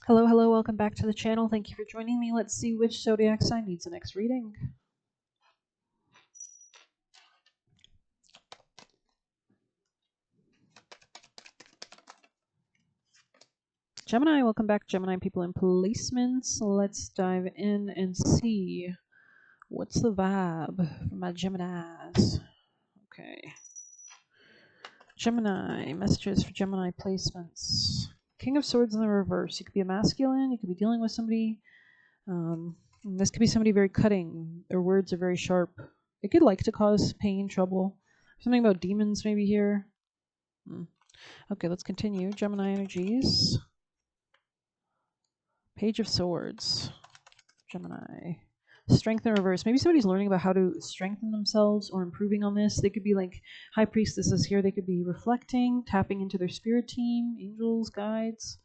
Hello, hello, welcome back to the channel. Thank you for joining me. Let's see which zodiac sign needs the next reading. Gemini, welcome back, Gemini people in placements. Let's dive in and see what's the vibe for my Geminis. Okay. Gemini, messages for Gemini placements. King of Swords in the reverse. You could be a masculine, you could be dealing with somebody. This could be somebody very cutting. Their words are very sharp. It could like to cause pain, trouble. Something about demons maybe here. Okay, let's continue. Gemini energies. Page of Swords. Gemini. Strength in reverse. Maybe somebody's learning about how to strengthen themselves or improving on this. They could be like high priestesses here. They could be reflecting, tapping into their spirit team, angels, guides.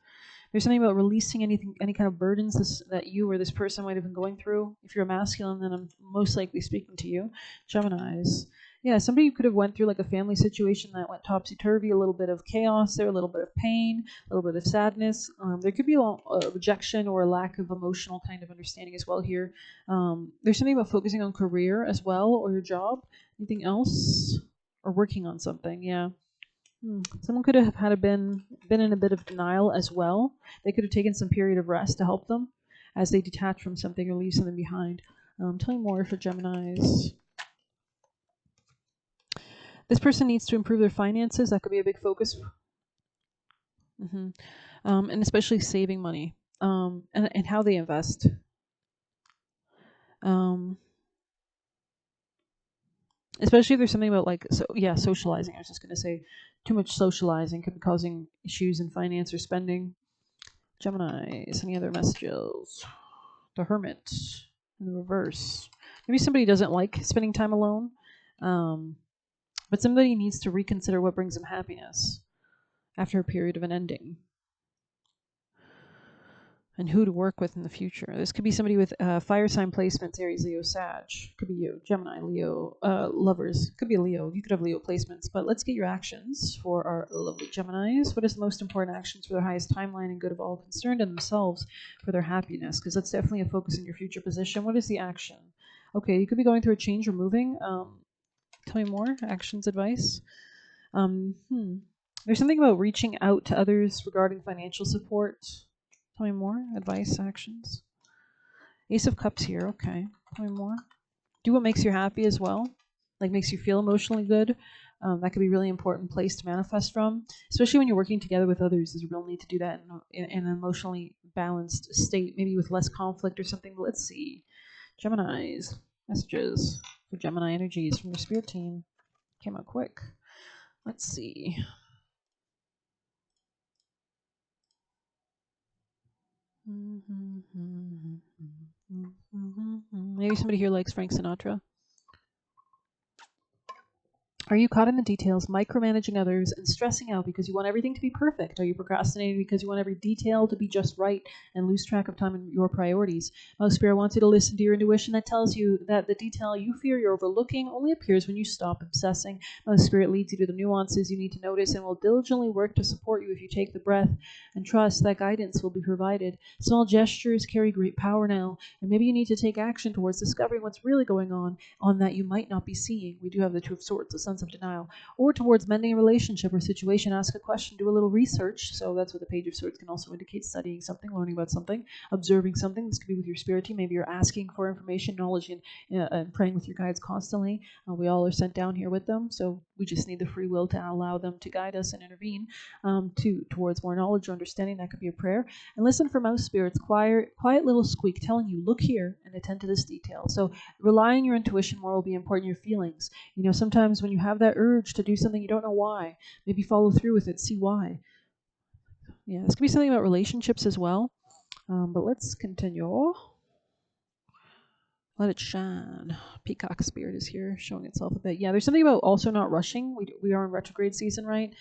There's something about releasing any kind of burdens that you or this person might have been going through. If you're a masculine, then I'm most likely speaking to you. Geminis. Yeah, somebody could have went through like a family situation that went topsy-turvy, a little bit of chaos there, a little bit of pain, a little bit of sadness. There could be a rejection or a lack of emotional kind of understanding as well here. There's something about focusing on career as well or your job. Anything else? Or working on something, yeah. Someone could have been in a bit of denial as well. They could have taken some period of rest to help them as they detach from something or leave something behind. Tell me more for Geminis. This person needs to improve their finances. That could be a big focus. And especially saving money and how they invest. Especially if there's something about socializing. I was just going to say too much socializing could be causing issues in finance or spending. Geminis, any other messages? The Hermit in the reverse. Maybe somebody doesn't like spending time alone, but somebody needs to reconsider what brings them happiness after a period of an ending and who to work with in the future. This could be somebody with fire sign placements, Aries, Leo, Sag. Could be you, Gemini, Leo, lovers. Could be a Leo. You could have Leo placements. But let's get your actions for our lovely Geminis. What is the most important actions for their highest timeline and good of all concerned and themselves for their happiness? Because that's definitely a focus in your future position. What is the action? Okay, you could be going through a change or moving. Tell me more. Actions, advice. There's something about reaching out to others regarding financial support. Tell me more. Advice, actions. Ace of Cups here. Okay. Tell me more. Do what makes you happy as well. Like makes you feel emotionally good. That could be a really important place to manifest from, especially when you're working together with others. There's a real need to do that in an emotionally balanced state, maybe with less conflict or something. But let's see. Geminis. Messages for Gemini energies from your spirit team. Came out quick. Let's see. Maybe somebody here likes Frank Sinatra. Are you caught in the details, micromanaging others, and stressing out because you want everything to be perfect? Are you procrastinating because you want every detail to be just right and lose track of time and your priorities? Most Spirit wants you to listen to your intuition that tells you that the detail you fear you're overlooking only appears when you stop obsessing. Most Spirit leads you to the nuances you need to notice and will diligently work to support you if you take the breath and trust that guidance will be provided. Small gestures carry great power now, and maybe you need to take action towards discovering what's really going on that you might not be seeing. We do have the Two of Swords, the sense of denial, or towards mending a relationship or situation. Ask a question, do a little research. So that's what the Page of Swords can also indicate: studying something, learning about something, observing something. This could be with your spirit team. Maybe you're asking for information, knowledge, and praying with your guides constantly. We all are sent down here with them, so we just need the free will to allow them to guide us and intervene towards more knowledge or understanding. That could be a prayer. And listen for most spirits, quiet little squeak telling you, look here and attend to this detail. So relying on your intuition more will be important. Your feelings. Sometimes when you have that urge to do something, you don't know why. Maybe follow through with it. See why. Yeah, this could be something about relationships as well. But let's continue. Let it shine. Peacock spirit is here, showing itself a bit. Yeah, there's something about also not rushing. We are in retrograde season, right?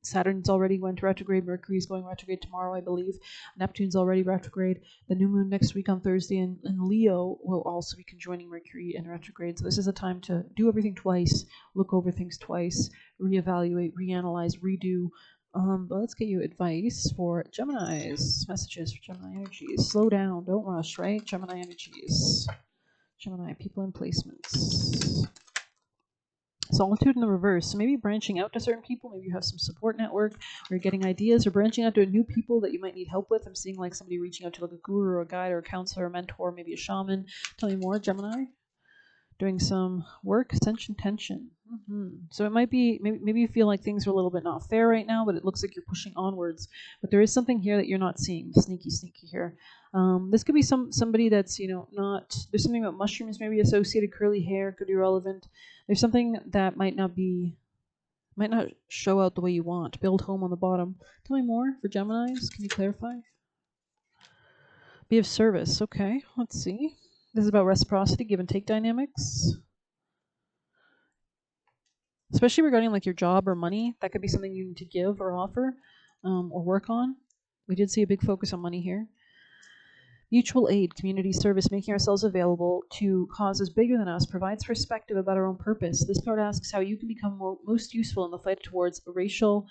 Saturn's already went retrograde. Mercury's going retrograde tomorrow, I believe. Neptune's already retrograde. The new moon next week on Thursday, and Leo will also be conjoining Mercury in retrograde. So this is a time to do everything twice, look over things twice, reevaluate, reanalyze, redo. But let's get you advice for Gemini's. Messages for Gemini energies. Slow down. Don't rush, right? Gemini energies. Gemini, people and placements. Solitude in the reverse. So maybe branching out to certain people. Maybe you have some support network, or you're getting ideas, or branching out to new people that you might need help with. I'm seeing like somebody reaching out to like a guru or a guide or a counselor, or a mentor, maybe a shaman. Tell me more, Gemini. Doing some work, ascension, tension. So it might be, maybe you feel like things are a little bit not fair right now, but it looks like you're pushing onwards. But there is something here that you're not seeing. Sneaky here. This could be somebody that's, not, there's something about mushrooms maybe associated, curly hair could be relevant. There's something that might not show out the way you want. Build home on the bottom. Tell me more for Geminis. Can you clarify? Be of service. Okay, let's see. This is about reciprocity, give and take dynamics. Especially regarding like your job or money. That could be something you need to give or offer or work on. We did see a big focus on money here. Mutual aid, community service, making ourselves available to causes bigger than us, provides perspective about our own purpose. This card asks how you can become most useful in the fight towards racial,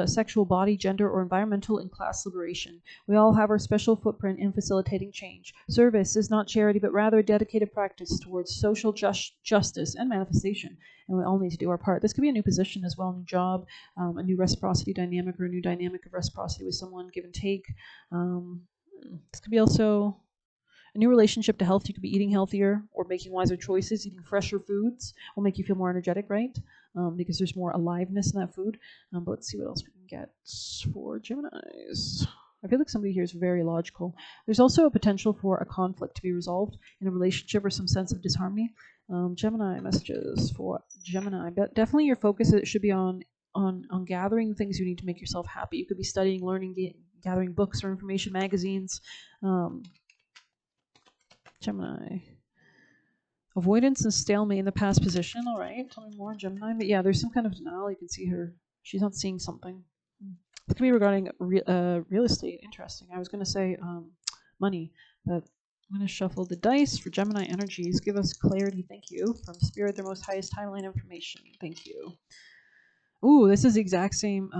sexual, body, gender, or environmental and class liberation. We all have our special footprint in facilitating change. Service is not charity, but rather a dedicated practice towards social justice and manifestation. And we all need to do our part. This could be a new position as well, a new job, a new reciprocity dynamic, or a new dynamic of reciprocity with someone, give and take. This could be also a new relationship to health. You could be eating healthier or making wiser choices. Eating fresher foods will make you feel more energetic, right? Because there's more aliveness in that food. But let's see what else we can get for Geminis. I feel like somebody here is very logical. There's also a potential for a conflict to be resolved in a relationship or some sense of disharmony. Gemini messages for Gemini. But definitely your focus should be on gathering things you need to make yourself happy. You could be studying, learning, gathering books or information, magazines. Gemini. Avoidance and stalemate in the past position. All right, tell me more, Gemini. But yeah, there's some kind of denial. You can see her. She's not seeing something. It could be regarding real estate. Interesting. I was going to say money, but I'm going to shuffle the dice for Gemini energies. Give us clarity. Thank you. From Spirit, their most highest timeline information. Thank you. Ooh, this is the exact same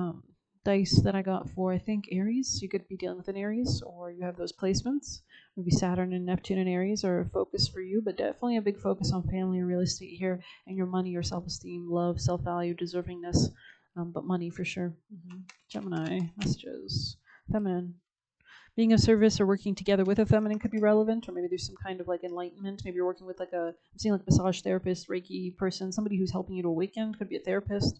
dice that I got for, I think, Aries. So you could be dealing with an Aries, or you have those placements. Maybe Saturn and Neptune and Aries are a focus for you, but definitely a big focus on family and real estate here, and your money, your self-esteem, love, self-value, deservingness, but money for sure. Gemini messages. Feminine. Being of service or working together with a feminine could be relevant, or maybe there's some kind of like enlightenment. Maybe you're working with like I'm seeing like a massage therapist, Reiki person, somebody who's helping you to awaken. Could be a therapist.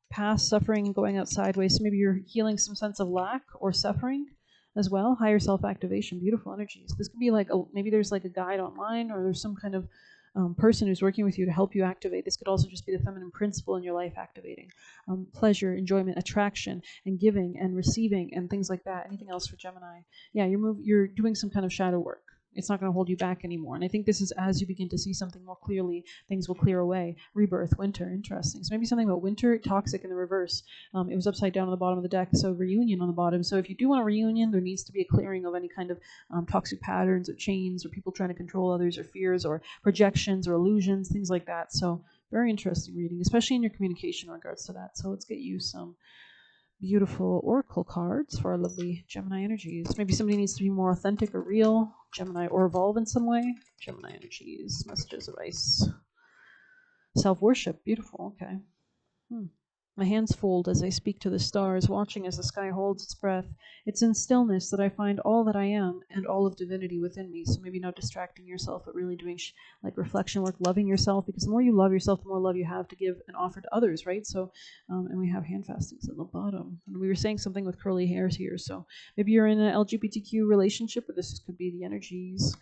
Past suffering and going out sideways. So maybe you're healing some sense of lack or suffering as well. Higher self-activation, beautiful energies. This could be like maybe there's like a guide online, or there's some kind of person who's working with you to help you activate. This could also just be the feminine principle in your life activating. Pleasure, enjoyment, attraction, and giving and receiving and things like that. Anything else for Gemini? Yeah, you're doing some kind of shadow work. It's not going to hold you back anymore. And I think this is as you begin to see something more clearly, things will clear away. Rebirth, winter, interesting. So maybe something about winter, toxic in the reverse. It was upside down on the bottom of the deck, so reunion on the bottom. So if you do want a reunion, there needs to be a clearing of any kind of toxic patterns or chains or people trying to control others or fears or projections or illusions, things like that. So very interesting reading, especially in your communication in regards to that. So let's get you some beautiful oracle cards for our lovely Gemini energies. Maybe somebody needs to be more authentic or real, Gemini, or evolve in some way. Gemini energies, messages of ice. Self-worship, beautiful, okay. My hands fold as I speak to the stars, watching as the sky holds its breath. It's in stillness that I find all that I am and all of divinity within me. So maybe not distracting yourself, but really doing like reflection work, loving yourself, because the more you love yourself, the more love you have to give and offer to others, right? So, and we have hand fastings at the bottom. And we were saying something with curly hairs here. So maybe you're in an LGBTQ relationship, or this could be the energies.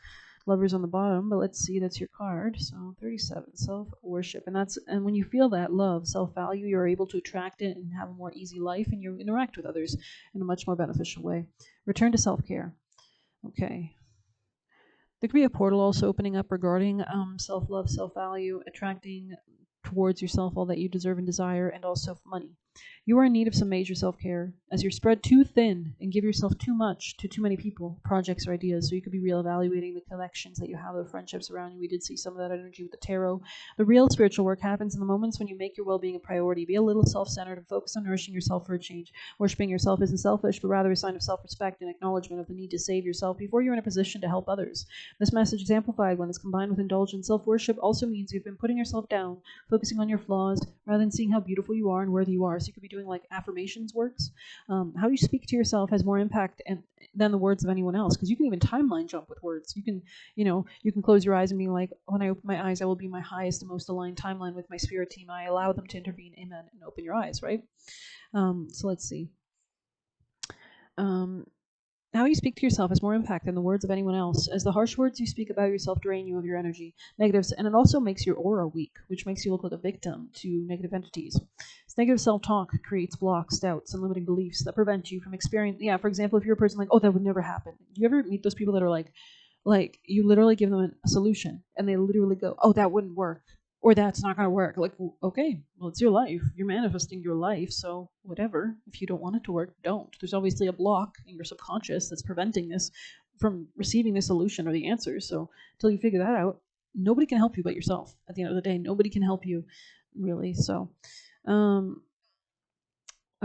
Lovers on the bottom, but let's see, that's your card. So 37, self-worship. And when you feel that love, self-value, you're able to attract it and have a more easy life, and you interact with others in a much more beneficial way. Return to self-care. Okay. There could be a portal also opening up regarding self-love, self-value, attracting towards yourself all that you deserve and desire, and also money. You are in need of some major self-care, as you're spread too thin and give yourself too much to too many people, projects, or ideas. So you could be reevaluating the connections that you have, the friendships around you. We did see some of that energy with the tarot. The real spiritual work happens in the moments when you make your well-being a priority. Be a little self-centered and focus on nourishing yourself for a change. Worshipping yourself isn't selfish, but rather a sign of self-respect and acknowledgement of the need to save yourself before you're in a position to help others. This message is amplified when it's combined with indulgent self-worship. Also means you've been putting yourself down, focusing on your flaws rather than seeing how beautiful you are and worthy you are. So you could be doing like affirmations works. How you speak to yourself has more impact than the words of anyone else, because you can even timeline jump with words. You can, you can close your eyes and be like, when I open my eyes, I will be my highest and most aligned timeline with my spirit team. I allow them to intervene. Amen. And open your eyes, right? So let's see. How you speak to yourself has more impact than the words of anyone else, as the harsh words you speak about yourself drain you of your energy, negatives, and it also makes your aura weak, which makes you look like a victim to negative entities. This negative self-talk creates blocks, doubts, and limiting beliefs that prevent you from experiencing. Yeah, for example, if you're a person like, oh, that would never happen. Do you ever meet those people that are like you literally give them a solution, and they literally go, oh, that wouldn't work, or that's not going to work. Like, okay, well, it's your life. You're manifesting your life, so whatever. If you don't want it to work, don't. There's obviously a block in your subconscious that's preventing this from receiving the solution or the answer. So until you figure that out, nobody can help you but yourself. At the end of the day, nobody can help you, really. So,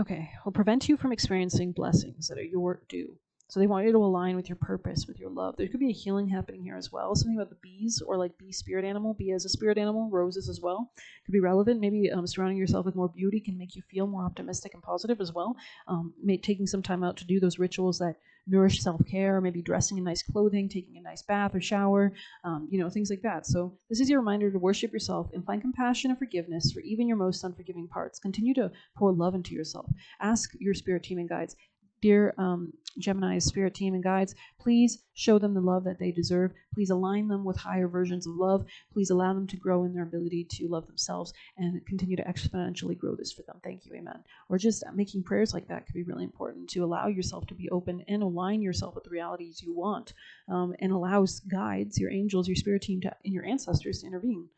okay, will prevent you from experiencing blessings that are your due. So they want you to align with your purpose, with your love. There could be a healing happening here as well. Something about the bees, or like bee spirit animal. Bee as a spirit animal, roses as well, could be relevant. Maybe surrounding yourself with more beauty can make you feel more optimistic and positive as well. Taking some time out to do those rituals that nourish self-care, maybe dressing in nice clothing, taking a nice bath or shower, things like that. So this is your reminder to worship yourself and find compassion and forgiveness for even your most unforgiving parts. Continue to pour love into yourself. Ask your spirit team and guides, dear Gemini's spirit team and guides, please show them the love that they deserve. Please align them with higher versions of love. Please allow them to grow in their ability to love themselves and continue to exponentially grow this for them. Thank you. Amen. Or just making prayers like that could be really important, to allow yourself to be open and align yourself with the realities you want, and allows guides, your angels, your spirit team, and your ancestors to intervene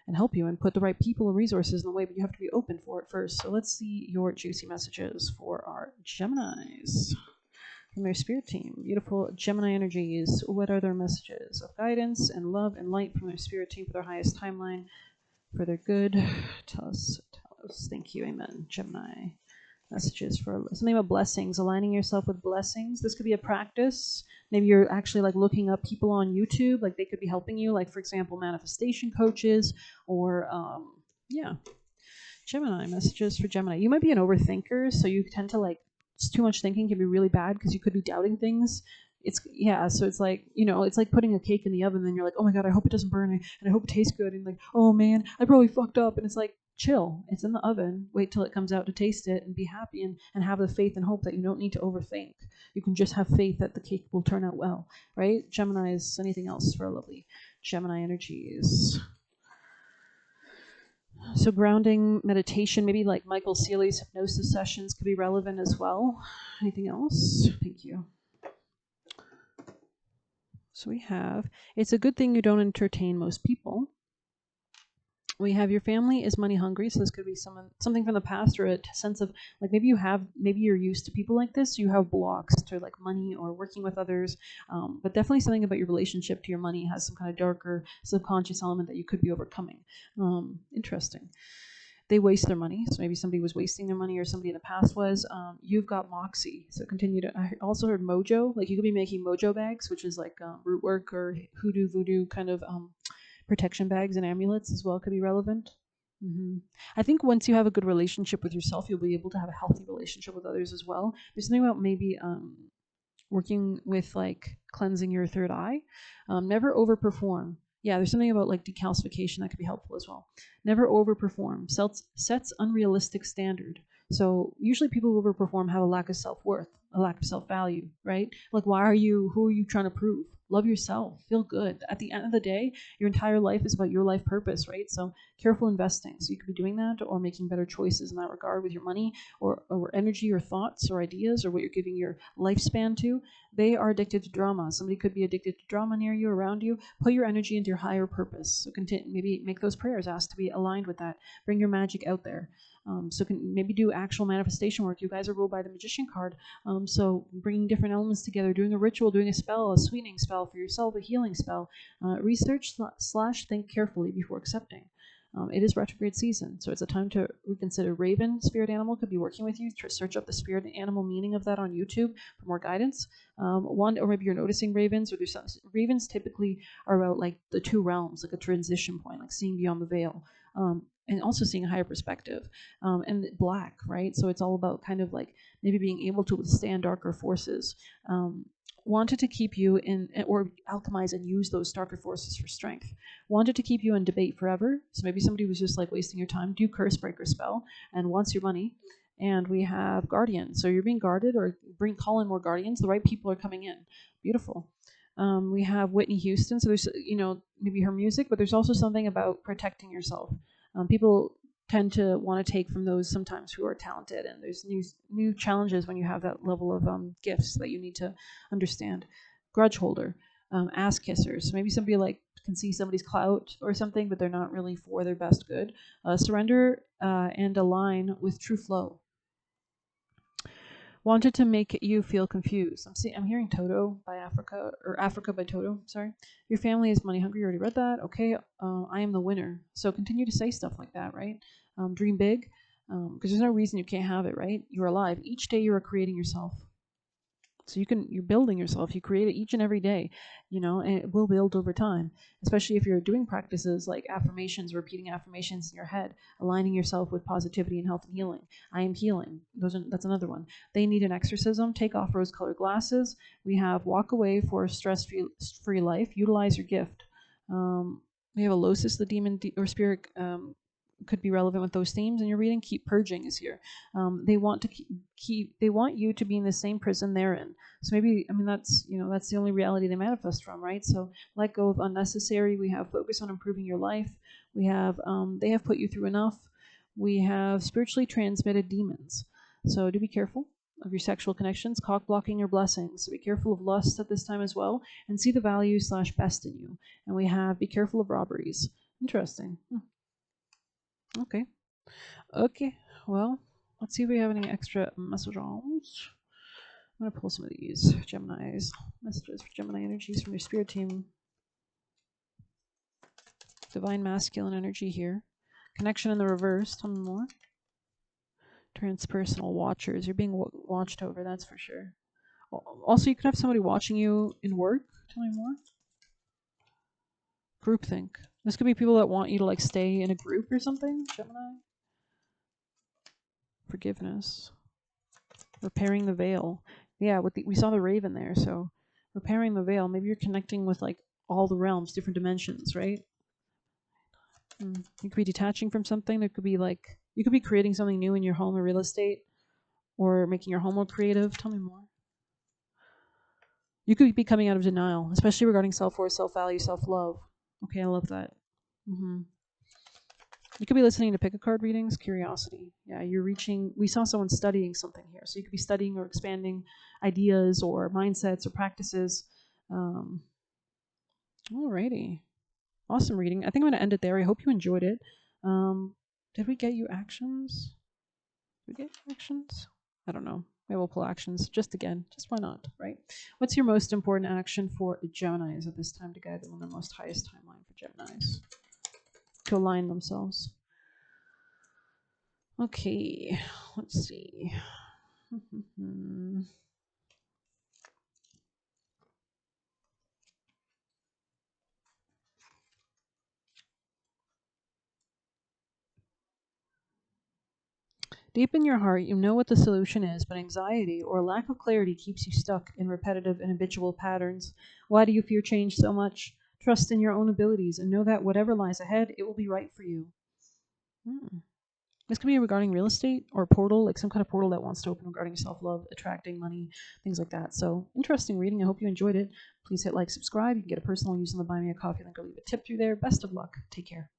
and help you and put the right people and resources in the way, but you have to be open for it first. So let's see your juicy messages for our Geminis from their spirit team. Beautiful Gemini energies. What are their messages of guidance and love and light from their spirit team for their highest timeline, for their good? Tell us. Thank you. Amen. Gemini messages for something about blessings, aligning yourself with blessings. This could be a practice. Maybe you're actually like looking up people on YouTube, like they could be helping you, like for example, manifestation coaches, or Gemini messages for Gemini. You might be an overthinker, so you tend to too much thinking can be really bad because you could be doubting things. So it's like, it's like putting a cake in the oven and then you're like, oh my God, I hope it doesn't burn and I hope it tastes good, and like, oh man, I probably fucked up, and it's like, chill. It's in the oven. Wait till it comes out to taste it and be happy and have the faith and hope that you don't need to overthink. You can just have faith that the cake will turn out well, right? Gemini's, anything else for lovely Gemini energies? So grounding meditation, maybe like Michael Seeley's hypnosis sessions could be relevant as well. Anything else? Thank you. So we have, it's a good thing you don't entertain most people. We have your family is money hungry, so this could be something from the past, or a sense of like maybe you're used to people like this. You have blocks to like money or working with others, but definitely something about your relationship to your money has some kind of darker subconscious element that you could be overcoming. Interesting. They waste their money, so maybe somebody was wasting their money or somebody in the past was. You've got moxie, so continue to. I also heard mojo, like you could be making mojo bags, which is like root work or hoodoo voodoo kind of protection bags and amulets as well could be relevant. I think once you have a good relationship with yourself, you'll be able to have a healthy relationship with others as well. There's something about maybe working with like cleansing your third eye. Never overperform. Yeah, there's something about like decalcification that could be helpful as well. Never overperform. Sets unrealistic standard. So usually people who overperform have a lack of self-worth, a lack of self-value, right? Like who are you trying to prove? Love yourself, feel good. At the end of the day, your entire life is about your life purpose, right? So careful investing. So you could be doing that or making better choices in that regard with your money or energy or thoughts or ideas or what you're giving your lifespan to. They are addicted to drama. Somebody could be addicted to drama near you, around you. Put your energy into your higher purpose. So maybe make those prayers, ask to be aligned with that. Bring your magic out there. So can maybe do actual manifestation work. You guys are ruled by the Magician card. So bringing different elements together, doing a ritual, doing a spell, a sweetening spell for yourself, a healing spell. Research / think carefully before accepting. It is retrograde season, so it's a time to reconsider. Raven, spirit animal, could be working with you. Search up the spirit animal meaning of that on YouTube for more guidance. One, or maybe you're noticing ravens, or there's some, ravens typically are about like the two realms, like a transition point, like seeing beyond the veil, and also seeing a higher perspective. And black, right? So it's all about kind of like maybe being able to withstand darker forces. Wanted to keep you in, or alchemize and use those darker forces for strength. Wanted to keep you in debate forever. So maybe somebody was just like wasting your time. Do curse breaker spell and wants your money. And we have guardian. So you're being guarded, or call in more guardians. The right people are coming in. Beautiful. We have Whitney Houston. So there's, maybe her music, but there's also something about protecting yourself. People tend to want to take from those sometimes who are talented, and there's new challenges when you have that level of gifts that you need to understand. Grudge holder, ass kissers. So maybe somebody like can see somebody's clout or something, but they're not really for their best good. Surrender and align with true flow. Wanted to make you feel confused. I'm hearing Toto by Africa, or Africa by Toto. Sorry. Your family is money hungry. You already read that. Okay. I am the winner. So continue to say stuff like that, right? Dream big, because there's no reason you can't have it, right? You're alive. Each day you are creating yourself. So you're building yourself. You create it each and every day, and it will build over time, especially if you're doing practices like affirmations, repeating affirmations in your head, aligning yourself with positivity and health and healing. I am healing. That's another one. They need an exorcism. Take off rose-colored glasses. We have walk away for a stress-free life. Utilize your gift. We have a Losis, the demon or spirit, could be relevant with those themes in your reading. Keep purging is here. They want to they want you to be in the same prison they're in. So maybe, that's the only reality they manifest from, right? So let go of unnecessary. We have focus on improving your life. We have they have put you through enough. We have spiritually transmitted demons. So do be careful of your sexual connections, cock blocking your blessings. So be careful of lust at this time as well, and see the value / best in you. And we have be careful of robberies. Interesting. Okay. Well, let's see if we have any extra messages. I'm going to pull some of these Geminis. Messages for Gemini energies from your spirit team. Divine masculine energy here. Connection in the reverse. Tell me more. Transpersonal watchers. You're being watched over, that's for sure. Also, you could have somebody watching you in work. Tell me more. Groupthink. This could be people that want you to like stay in a group or something. Gemini. Forgiveness. Repairing the veil. Yeah, we saw the raven there, so repairing the veil. Maybe you're connecting with like all the realms, different dimensions, right? You could be detaching from something. There could be like, you could be creating something new in your home or real estate, or making your home more creative. Tell me more. You could be coming out of denial, especially regarding self-worth, self-value, self-love. Okay, I love that. You could be listening to pick-a-card readings, curiosity. Yeah, we saw someone studying something here. So you could be studying or expanding ideas or mindsets or practices. Alrighty. Awesome reading. I think I'm going to end it there. I hope you enjoyed it. Did we get you actions? Did we get actions? I don't know. Maybe we'll pull actions just why not, right? What's your most important action for Geminis at this time to guide them on the most highest timeline for Geminis to align themselves? Okay, let's see. Deep in your heart, you know what the solution is, but anxiety or lack of clarity keeps you stuck in repetitive and habitual patterns. Why do you fear change so much? Trust in your own abilities and know that whatever lies ahead, it will be right for you. This could be regarding real estate or a portal, like some kind of portal that wants to open regarding self-love, attracting money, things like that. So interesting reading. I hope you enjoyed it. Please hit like, subscribe. You can get a personal using the Buy Me a Coffee link or leave a tip through there. Best of luck. Take care.